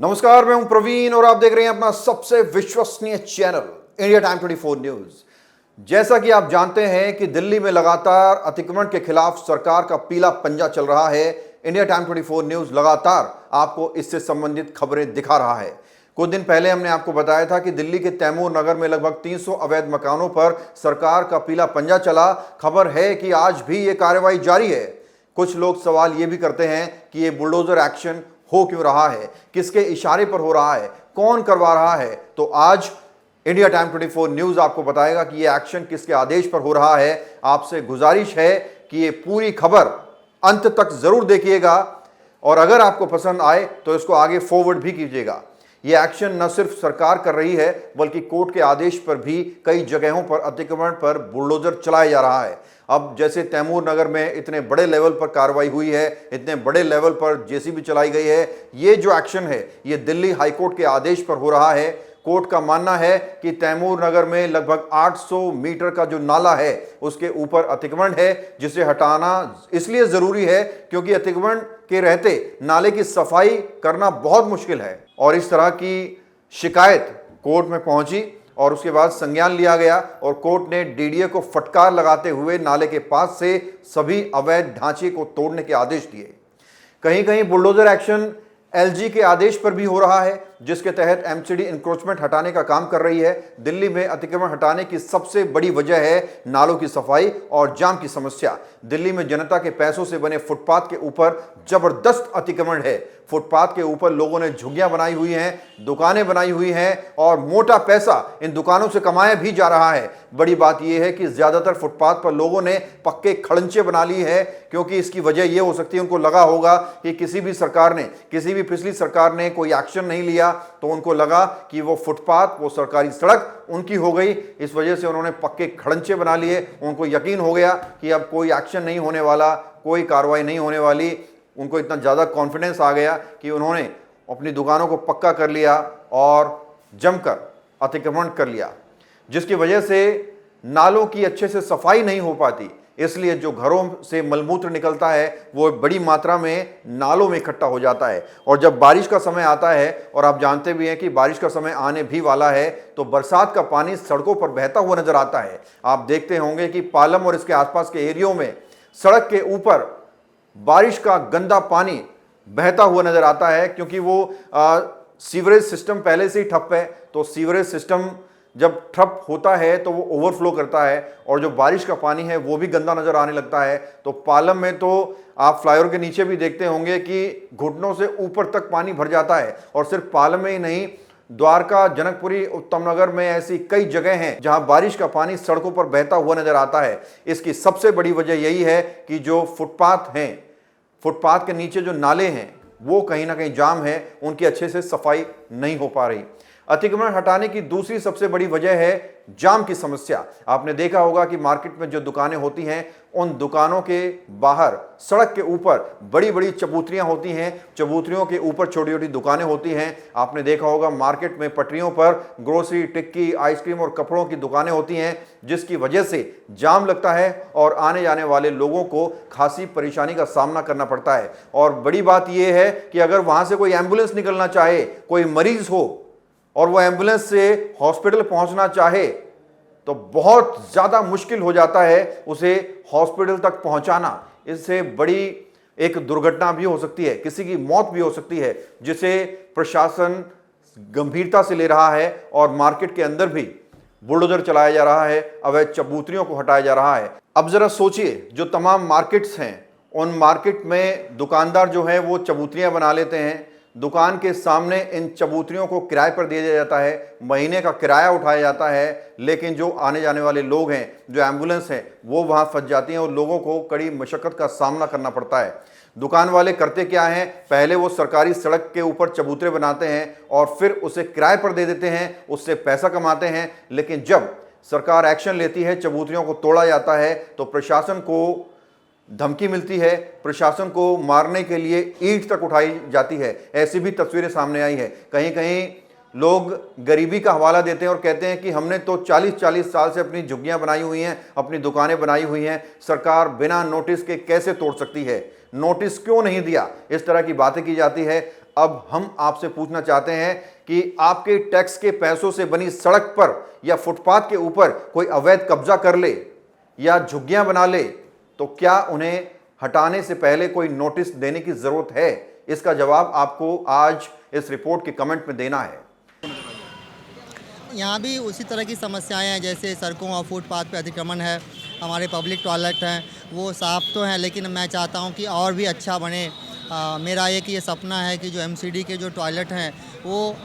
नमस्कार, मैं हूं प्रवीण और आप देख रहे हैं अपना सबसे विश्वसनीय चैनल इंडिया टाइम 24 न्यूज। जैसा कि आप जानते हैं कि दिल्ली में लगातार अतिक्रमण के खिलाफ सरकार का पीला पंजा चल रहा है। इंडिया टाइम 24 न्यूज लगातार आपको इससे संबंधित खबरें दिखा रहा है। कुछ दिन पहले हमने आपको बताया था कि दिल्ली के तैमूर नगर में लगभग 300 अवैध मकानों पर सरकार का पीला पंजा चला। खबर है कि आज भी ये कार्रवाई जारी है। कुछ लोग सवाल ये भी करते हैं कि ये बुलडोजर एक्शन हो क्यों रहा है, किसके इशारे पर हो रहा है, कौन करवा रहा है। तो आज इंडिया टाइम 24 न्यूज आपको बताएगा कि यह एक्शन किसके आदेश पर हो रहा है। आपसे गुजारिश है कि ये पूरी खबर अंत तक जरूर देखिएगा और अगर आपको पसंद आए तो इसको आगे फॉरवर्ड भी कीजिएगा। यह एक्शन न सिर्फ सरकार कर रही है बल्कि कोर्ट के आदेश पर भी कई जगहों पर अतिक्रमण पर बुलडोजर चलाया जा रहा है। अब जैसे तैमूर नगर में इतने बड़े लेवल पर कार्रवाई हुई है, इतने बड़े लेवल पर जेसीबी चलाई गई है, ये जो एक्शन है ये दिल्ली हाईकोर्ट के आदेश पर हो रहा है। कोर्ट का मानना है कि तैमूर नगर में लगभग 800 मीटर का जो नाला है उसके ऊपर अतिक्रमण है, जिसे हटाना इसलिए जरूरी है क्योंकि अतिक्रमण के रहते नाले की सफाई करना बहुत मुश्किल है। और इस तरह की शिकायत कोर्ट में पहुंची और उसके बाद संज्ञान लिया गया और कोर्ट ने डीडीए को फटकार लगाते हुए नाले के पास से सभी अवैध ढांचे को तोड़ने के आदेश दिए। कहीं कहीं बुलडोजर एक्शन एलजी के आदेश पर भी हो रहा है, जिसके तहत एमसीडी इंक्रोचमेंट हटाने का काम कर रही है। दिल्ली में अतिक्रमण हटाने की सबसे बड़ी वजह है नालों की सफाई और जाम की समस्या। दिल्ली में जनता के पैसों से बने फुटपाथ के ऊपर जबरदस्त अतिक्रमण है। फुटपाथ के ऊपर लोगों ने झुग्गियां बनाई हुई हैं, दुकानें बनाई हुई हैं और मोटा पैसा इन दुकानों से कमाया भी जा रहा है। बड़ी बात यह है कि ज्यादातर फुटपाथ पर लोगों ने पक्के खड़ंचे बना ली है, क्योंकि इसकी वजह यह हो सकती है उनको लगा होगा कि किसी भी पिछली सरकार ने कोई एक्शन नहीं लिया, तो उनको लगा कि वो फुटपाथ, वो सरकारी सड़क उनकी हो गई। इस वजह से उन्होंने पक्के खड़ंचे बना लिए। उनको यकीन हो गया कि अब कोई एक्शन नहीं होने वाला, कोई कार्रवाई नहीं होने वाली। उनको इतना ज़्यादा कॉन्फिडेंस आ गया कि उन्होंने अपनी दुकानों को पक्का कर लिया और जमकर अतिक्रमण कर लिया, जिसकी वजह से नालों की अच्छे से सफाई नहीं हो पाती। इसलिए जो घरों से मलमूत्र निकलता है वो बड़ी मात्रा में नालों में इकट्ठा हो जाता है। और जब बारिश का समय आता है, और आप जानते भी हैं कि बारिश का समय आने भी वाला है, तो बरसात का पानी सड़कों पर बहता हुआ नजर आता है। आप देखते होंगे कि पालम और इसके आसपास के एरियो में सड़क के ऊपर बारिश का गंदा पानी बहता हुआ नजर आता है, क्योंकि वो सीवरेज सिस्टम पहले से ही ठप है। तो सीवरेज सिस्टम जब ठप होता है तो वो ओवरफ्लो करता है और जो बारिश का पानी है वो भी गंदा नजर आने लगता है। तो पालम में तो आप फ्लाईओवर के नीचे भी देखते होंगे कि घुटनों से ऊपर तक पानी भर जाता है। और सिर्फ पालम में ही नहीं, द्वारका, जनकपुरी, उत्तम नगर में ऐसी कई जगह हैं जहां बारिश का पानी सड़कों पर बहता हुआ नजर आता है। इसकी सबसे बड़ी वजह यही है कि जो फुटपाथ हैं, फुटपाथ के नीचे जो नाले हैं वो कहीं ना कहीं जाम है, उनकी अच्छे से सफाई नहीं हो पा रही। अतिक्रमण हटाने की दूसरी सबसे बड़ी वजह है जाम की समस्या। आपने देखा होगा कि मार्केट में जो दुकानें होती हैं, उन दुकानों के बाहर सड़क के ऊपर बड़ी बड़ी चबूतरियां होती हैं, चबूतरियों के ऊपर छोटी छोटी दुकानें होती हैं। आपने देखा होगा मार्केट में पटरियों पर ग्रोसरी, टिक्की, आइसक्रीम और कपड़ों की दुकानें होती हैं, जिसकी वजह से जाम लगता है और आने जाने वाले लोगों को खासी परेशानी का सामना करना पड़ता है। और बड़ी बात यह है कि अगर वहां से कोई एम्बुलेंस निकलना चाहे, कोई मरीज हो और वो एम्बुलेंस से हॉस्पिटल पहुंचना चाहे, तो बहुत ज़्यादा मुश्किल हो जाता है उसे हॉस्पिटल तक पहुंचाना। इससे बड़ी एक दुर्घटना भी हो सकती है, किसी की मौत भी हो सकती है, जिसे प्रशासन गंभीरता से ले रहा है और मार्केट के अंदर भी बुलडोजर चलाया जा रहा है, अवैध चबूतरियों को हटाया जा रहा है। अब जरा सोचिए, जो तमाम मार्केट्स हैं, उन मार्केट में दुकानदार जो है वो चबूतरियां बना लेते हैं। दुकान के सामने इन चबूतरियों को किराए पर दिया जाता है, महीने का किराया उठाया जाता है, लेकिन जो आने जाने वाले लोग हैं, जो एम्बुलेंस हैं, वो वहां फंस जाती हैं और लोगों को कड़ी मशक्कत का सामना करना पड़ता है। दुकान वाले करते क्या हैं, पहले वो सरकारी सड़क के ऊपर चबूतरे बनाते हैं और फिर उसे किराए पर दे देते हैं, उससे पैसा कमाते हैं। लेकिन जब सरकार एक्शन लेती है, चबूतरियों को तोड़ा जाता है, तो प्रशासन को धमकी मिलती है, प्रशासन को मारने के लिए ईंट तक उठाई जाती है। ऐसी भी तस्वीरें सामने आई है। कहीं कहीं लोग गरीबी का हवाला देते हैं और कहते हैं कि हमने तो 40-40 साल से अपनी झुग्गियां बनाई हुई हैं, अपनी दुकानें बनाई हुई हैं, सरकार बिना नोटिस के कैसे तोड़ सकती है। नोटिस क्यों नहीं दिया, इस तरह की बातें की जाती है। अब हम आपसे पूछना चाहते हैं कि आपके टैक्स के पैसों से बनी सड़क पर या फुटपाथ के ऊपर कोई अवैध कब्जा कर ले या झुग्गियां बना ले तो क्या उन्हें हटाने से पहले कोई नोटिस देने की जरूरत है? इसका जवाब आपको आज इस रिपोर्ट के कमेंट में देना है। यहाँ भी उसी तरह की समस्याएं हैं, जैसे सड़कों और फुटपाथ पे अतिक्रमण है, हमारे पब्लिक टॉयलेट हैं वो साफ़ तो हैं, लेकिन मैं चाहता हूँ कि और भी अच्छा बने। मेरा एक ये सपना है कि जो एमसीडी के जो टॉयलेट हैं वो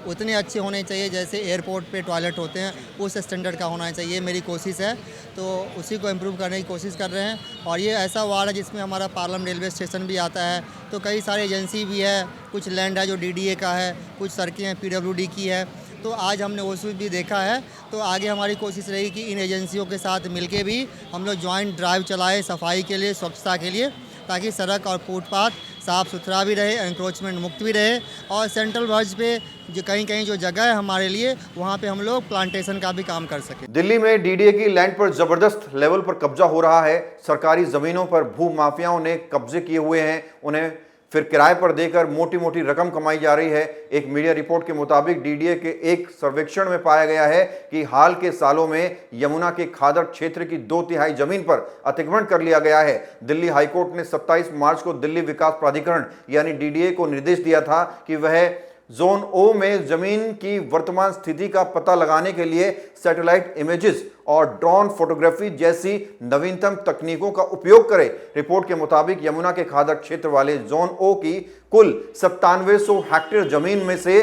उतने अच्छे होने चाहिए जैसे एयरपोर्ट पे टॉयलेट होते हैं, उस स्टैंडर्ड का होना चाहिए। मेरी कोशिश है, तो उसी को इम्प्रूव करने की कोशिश कर रहे हैं। और ये ऐसा वार्ड है जिसमें हमारा पार्लम रेलवे स्टेशन भी आता है, तो कई सारे एजेंसी भी है, कुछ लैंड है जो डीडीए का है, कुछ सड़कें हैं पीडब्ल्यूडी की है। तो आज हमने वो भी देखा है, तो आगे हमारी कोशिश रहेगी कि इन एजेंसियों के साथ मिलके भी हम लोग जॉइंट ड्राइव चलाएं सफाई के लिए, स्वच्छता के लिए, ताकि सड़क और फुटपाथ साफ़ सुथरा भी रहे, एंक्रोचमेंट मुक्त भी रहे। और सेंट्रल वर्ज पे जो कहीं कहीं जो जगह है हमारे लिए, वहाँ पे हम लोग प्लांटेशन का भी काम कर सकें। दिल्ली में डीडीए की लैंड पर जबरदस्त लेवल पर कब्जा हो रहा है। सरकारी जमीनों पर भू माफियाओं ने कब्जे किए हुए हैं, उन्हें फिर किराए पर देकर मोटी मोटी रकम कमाई जा रही है। एक मीडिया रिपोर्ट के मुताबिक डीडीए के एक सर्वेक्षण में पाया गया है कि हाल के सालों में यमुना के खादर क्षेत्र की 2/3 जमीन पर अतिक्रमण कर लिया गया है। दिल्ली हाईकोर्ट ने 27 मार्च को दिल्ली विकास प्राधिकरण यानी डीडीए को निर्देश दिया था कि वह जोन ओ में जमीन की वर्तमान स्थिति का पता लगाने के लिए सैटेलाइट इमेजेस और ड्रोन फोटोग्राफी जैसी नवीनतम तकनीकों का उपयोग करे। रिपोर्ट के मुताबिक यमुना के खादर क्षेत्र वाले जोन ओ की कुल 9700 हेक्टेयर जमीन में से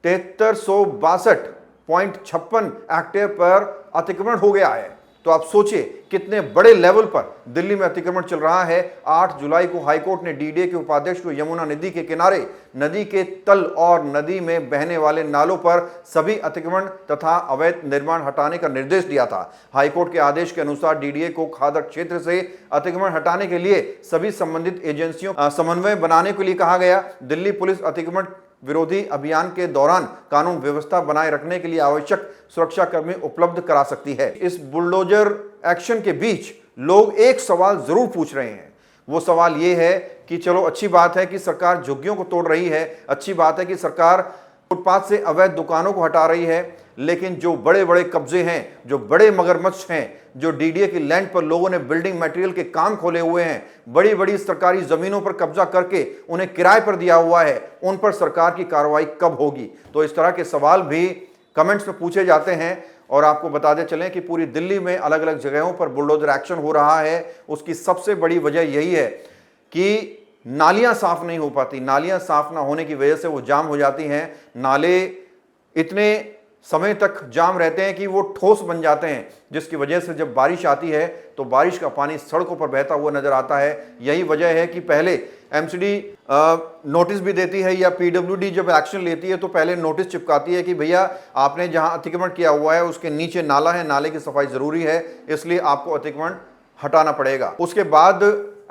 7362.56 हेक्टेयर पर अतिक्रमण हो गया है। तो आप सोचिए कितने बड़े लेवल पर दिल्ली में अतिक्रमण चल रहा है। 8 जुलाई को हाईकोर्ट ने डीडीए के उपाध्यक्ष को यमुना नदी के किनारे, नदी के तल और नदी में बहने वाले नालों पर सभी अतिक्रमण तथा अवैध निर्माण हटाने का निर्देश दिया था। हाईकोर्ट के आदेश के अनुसार डीडीए को खादर क्षेत्र से अतिक्रमण हटाने के लिए सभी संबंधित एजेंसियों समन्वय बनाने के लिए कहा गया। दिल्ली पुलिस अतिक्रमण विरोधी अभियान के दौरान कानून व्यवस्था बनाए रखने के लिए आवश्यक सुरक्षा कर्मी उपलब्ध करा सकती है। इस बुलडोजर एक्शन के बीच लोग एक सवाल जरूर पूछ रहे हैं। वो सवाल ये है कि चलो अच्छी बात है कि सरकार झुग्गियों को तोड़ रही है, अच्छी बात है कि सरकार फुटपाथ से अवैध दुकानों को हटा रही है, लेकिन जो बड़े बड़े कब्जे हैं, जो बड़े मगरमच्छ हैं, जो डीडीए की लैंड पर लोगों ने बिल्डिंग मटेरियल के काम खोले हुए हैं, बड़ी बड़ी सरकारी जमीनों पर कब्जा करके उन्हें किराए पर दिया हुआ है, उन पर सरकार की कार्रवाई कब होगी? तो इस तरह के सवाल भी कमेंट्स में पूछे जाते हैं। और आपको बताते चलें कि पूरी दिल्ली में अलग अलग जगहों पर बुलडोजर एक्शन हो रहा है। उसकी सबसे बड़ी वजह यही है कि नालियां साफ नहीं हो पाती। नालियां साफ ना होने की वजह से वो जाम हो जाती हैं। नाले इतने समय तक जाम रहते हैं कि वो ठोस बन जाते हैं, जिसकी वजह से जब बारिश आती है तो बारिश का पानी सड़कों पर बहता हुआ नजर आता है। यही वजह है कि पहले एमसीडी नोटिस भी देती है या पीडब्ल्यूडी जब एक्शन लेती है तो पहले नोटिस चिपकाती है कि भैया आपने जहां अतिक्रमण किया हुआ है उसके नीचे नाला है, नाले की सफाई जरूरी है, इसलिए आपको अतिक्रमण हटाना पड़ेगा। उसके बाद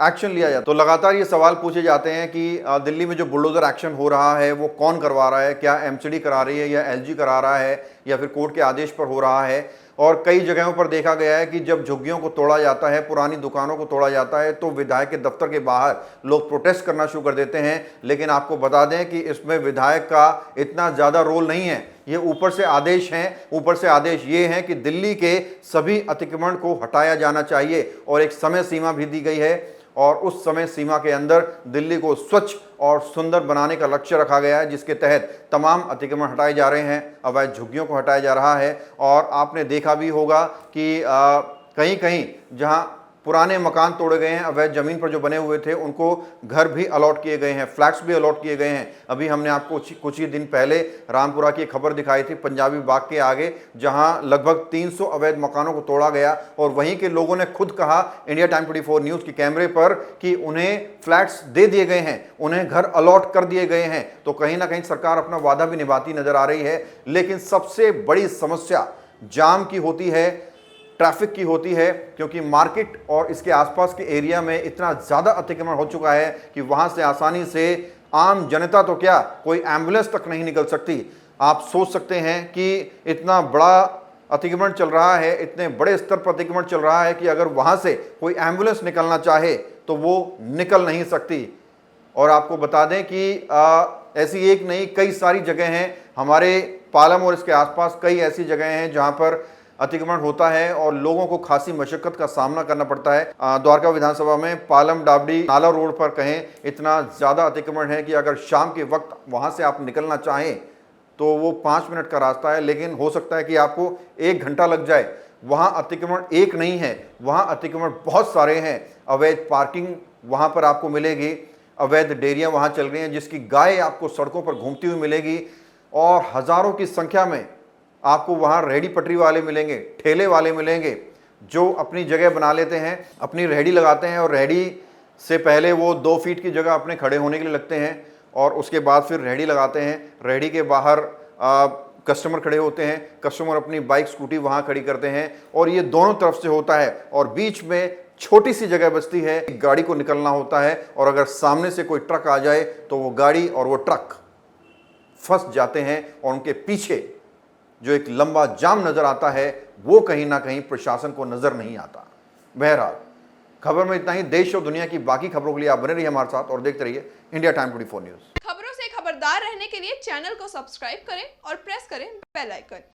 एक्शन लिया जाता। तो लगातार ये सवाल पूछे जाते हैं कि दिल्ली में जो बुलडोजर एक्शन हो रहा है वो कौन करवा रहा है? क्या एमसीडी करा रही है या एलजी करा रहा है या फिर कोर्ट के आदेश पर हो रहा है? और कई जगहों पर देखा गया है कि जब झुग्गियों को तोड़ा जाता है, पुरानी दुकानों को तोड़ा जाता है, तो विधायक के दफ्तर के बाहर लोग प्रोटेस्ट करना शुरू कर देते हैं। लेकिन आपको बता दें कि इसमें विधायक का इतना ज़्यादा रोल नहीं है। ये ऊपर से आदेश हैं। ऊपर से आदेश ये हैं कि दिल्ली के सभी अतिक्रमण को हटाया जाना चाहिए और एक समय सीमा भी दी गई है और उस समय सीमा के अंदर दिल्ली को स्वच्छ और सुंदर बनाने का लक्ष्य रखा गया है, जिसके तहत तमाम अतिक्रमण हटाए जा रहे हैं, अवैध झुग्गियों को हटाया जा रहा है। और आपने देखा भी होगा कि कहीं कहीं जहां पुराने मकान तोड़े गए हैं, अवैध जमीन पर जो बने हुए थे उनको घर भी अलॉट किए गए हैं, फ्लैट्स भी अलॉट किए गए हैं। अभी हमने आपको कुछ ही दिन पहले रामपुरा की खबर दिखाई थी, पंजाबी बाग के आगे, जहां लगभग 300 अवैध मकानों को तोड़ा गया और वहीं के लोगों ने खुद कहा इंडिया टाइम 24 न्यूज़ के कैमरे पर कि उन्हें फ्लैट्स दे दिए गए हैं, उन्हें घर अलॉट कर दिए गए हैं। तो कहीं ना कहीं सरकार अपना वादा भी निभाती नजर आ रही है। लेकिन सबसे बड़ी समस्या जाम की होती है, ट्रैफिक की होती है, क्योंकि मार्केट और इसके आसपास के एरिया में इतना ज़्यादा अतिक्रमण हो चुका है कि वहाँ से आसानी से आम जनता तो क्या, कोई एम्बुलेंस तक नहीं निकल सकती। आप सोच सकते हैं कि इतना बड़ा अतिक्रमण चल रहा है, इतने बड़े स्तर पर अतिक्रमण चल रहा है कि अगर वहाँ से कोई एम्बुलेंस निकलना चाहे तो वो निकल नहीं सकती। और आपको बता दें कि ऐसी एक नहीं कई सारी जगह हैं हमारे पालम और इसके आसपास, कई ऐसी जगह हैं जहां पर अतिक्रमण होता है और लोगों को खासी मशक्कत का सामना करना पड़ता है। द्वारका विधानसभा में पालम डाबडी नाला रोड पर कहें इतना ज़्यादा अतिक्रमण है कि अगर शाम के वक्त वहाँ से आप निकलना चाहें तो वो 5 मिनट का रास्ता है, लेकिन हो सकता है कि आपको 1 घंटा लग जाए। वहाँ अतिक्रमण एक नहीं है, वहाँ अतिक्रमण बहुत सारे हैं। अवैध पार्किंग वहाँ पर आपको मिलेगी, अवैध डेयरियाँ वहाँ चल रही हैं जिसकी गाय आपको सड़कों पर घूमती हुई मिलेगी, और हज़ारों की संख्या में आपको वहाँ रेहड़ी पटरी वाले मिलेंगे, ठेले वाले मिलेंगे जो अपनी जगह बना लेते हैं, अपनी रेहड़ी लगाते हैं और रेहड़ी से पहले वो 2 फीट की जगह अपने खड़े होने के लिए लगते हैं और उसके बाद फिर रेहड़ी लगाते हैं। रेहड़ी के बाहर कस्टमर खड़े होते हैं, कस्टमर अपनी बाइक स्कूटी वहाँ खड़ी करते हैं और ये दोनों तरफ से होता है और बीच में छोटी सी जगह बचती है, गाड़ी को निकलना होता है और अगर सामने से कोई ट्रक आ जाए तो वो गाड़ी और वो ट्रक फंस जाते हैं और उनके पीछे जो एक लंबा जाम नजर आता है वो कहीं ना कहीं प्रशासन को नजर नहीं आता। बहरहाल खबर में इतना ही। देश और दुनिया की बाकी खबरों के लिए आप बने रहिए हमारे साथ और देखते रहिए इंडिया टाइम 24 न्यूज। खबरों से खबरदार रहने के लिए चैनल को सब्सक्राइब करें और प्रेस करें बेल आइकन।